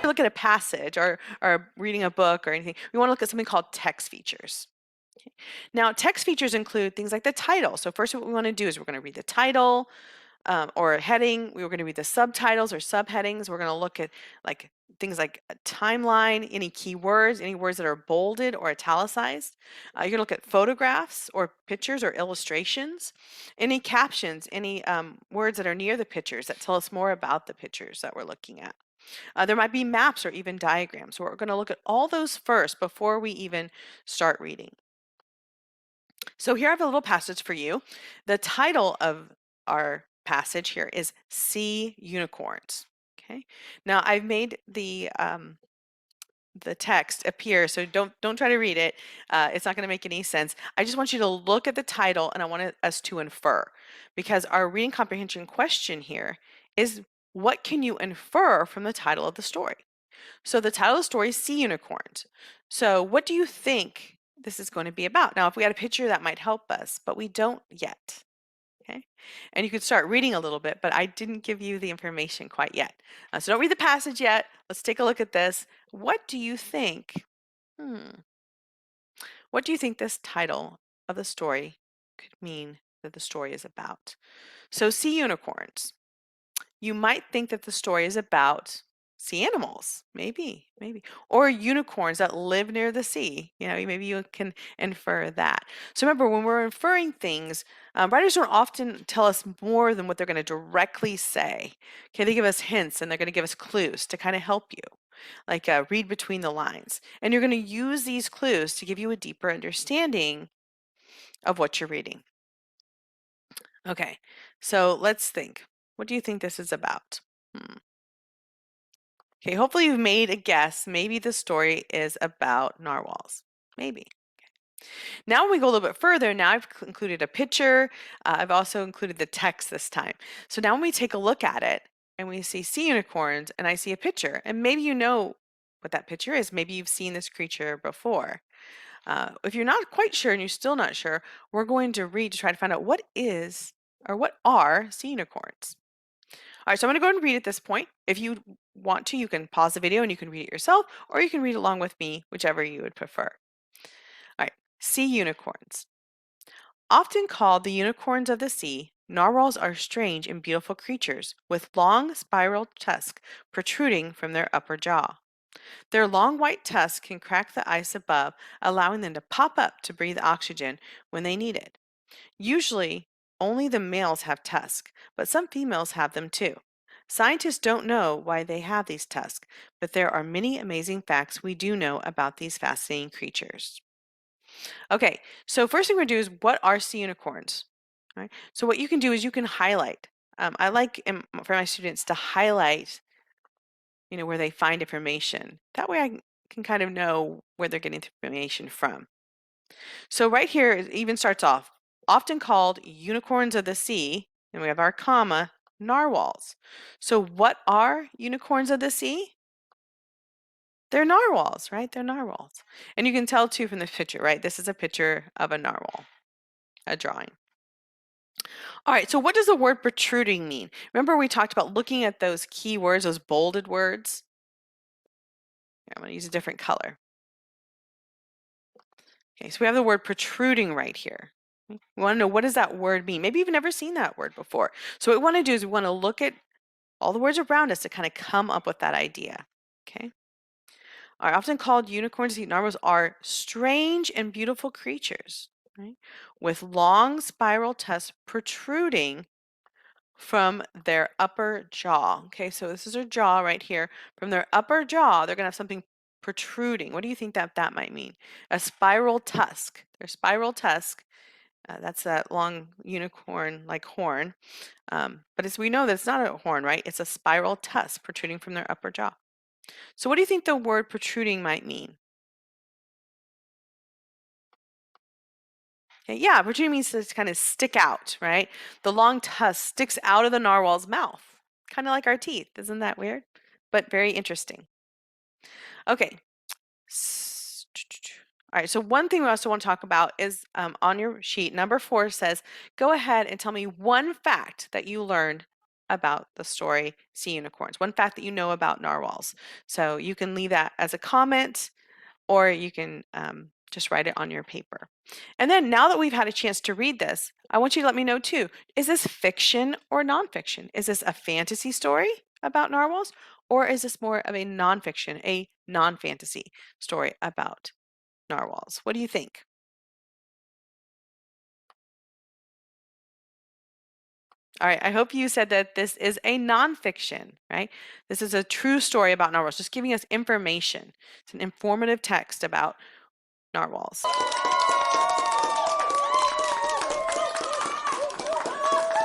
look at a passage or reading a book or anything, we want to look at something called text features. Now, text features include things like the title. So first what we want to do is we're going to read the title or a heading. We're going to read the subtitles or subheadings. We're going to look at like things like a timeline, any keywords, any words that are bolded or italicized. You're going to look at photographs or pictures or illustrations, any captions, any words that are near the pictures that tell us more about the pictures that we're looking at. There might be maps or even diagrams. So we're going to look at all those first before we even start reading. So here I have a little passage for you. The title of our passage here is Sea Unicorns. Okay. Now I've made the text appear, so don't try to read it. It's not going to make any sense. I just want you to look at the title, and I want us to infer, because our reading comprehension question here is, what can you infer from the title of the story? So the title of the story is Sea Unicorns. So what do you think this is going to be about? Now, if we had a picture, that might help us, but we don't yet. Okay. And you could start reading a little bit, but I didn't give you the information quite yet. So don't read the passage yet. Let's take a look at this. What do you think? What do you think this title of the story could mean that the story is about? So sea unicorns. You might think that the story is about sea animals, maybe, or unicorns that live near the sea. You know, maybe you can infer that. So remember, when we're inferring things, writers don't often tell us more than what they're going to directly say. Okay, they give us hints and they're going to give us clues to kind of help you, like read between the lines. And you're going to use these clues to give you a deeper understanding of what you're reading. Okay, so let's think. What do you think this is about? Okay, hopefully you've made a guess. Maybe the story is about narwhals. Maybe. Now when we go a little bit further, now I've included a picture. I've also included the text this time. So now when we take a look at it and we see sea unicorns and I see a picture, and maybe you know what that picture is. Maybe you've seen this creature before. If you're not quite sure and you're still not sure, we're going to read to try to find out what is or what are sea unicorns. All right, so I'm going to go ahead and read at this point. If you want to, you can pause the video and you can read it yourself, or you can read along with me, whichever you would prefer. All right, sea unicorns. Often called the unicorns of the sea, narwhals are strange and beautiful creatures with long spiral tusks protruding from their upper jaw. Their long white tusks can crack the ice above, allowing them to pop up to breathe oxygen when they need it. Usually, only the males have tusks, but some females have them too. Scientists don't know why they have these tusks, but there are many amazing facts we do know about these fascinating creatures. Okay, so first thing we're going to do is, what are sea unicorns? All right, so what you can do is you can highlight. I like for my students to highlight, where they find information. That way I can kind of know where they're getting the information from. So right here, it even starts off, often called unicorns of the sea, and we have our comma, narwhals. So what are unicorns of the sea? They're narwhals, right? They're narwhals. And you can tell too from the picture, right? This is a picture of a narwhal, a drawing. All right, so what does the word protruding mean? Remember we talked about looking at those key words, those bolded words? Here, I'm going to use a different color. Okay, so we have the word protruding right here. We want to know, what does that word mean? Maybe you've never seen that word before. So what we want to do is we want to look at all the words around us to kind of come up with that idea. Okay. Are often called unicorns, sea narwhals are strange and beautiful creatures, right? With long spiral tusks protruding from their upper jaw. Okay, so this is their jaw right here. From their upper jaw, they're going to have something protruding. What do you think that might mean? A spiral tusk. Their spiral tusk. That's that long unicorn-like horn. But as we know, that's not a horn, right? It's a spiral tusk protruding from their upper jaw. So what do you think the word protruding might mean? Okay, yeah, protruding means to kind of stick out, right? The long tusk sticks out of the narwhal's mouth, kind of like our teeth. Isn't that weird? But very interesting. Okay. All right, so one thing we also want to talk about is on your sheet, number 4 says, go ahead and tell me one fact that you learned about the story Sea Unicorns, one fact that you know about narwhals. So you can leave that as a comment, or you can just write it on your paper. And then now that we've had a chance to read this, I want you to let me know too, is this fiction or nonfiction? Is this a fantasy story about narwhals, or is this more of a nonfiction, a non-fantasy story about narwhals? What do you think? All right, I hope you said that this is a nonfiction, right? This is a true story about narwhals, just giving us information. It's an informative text about narwhals.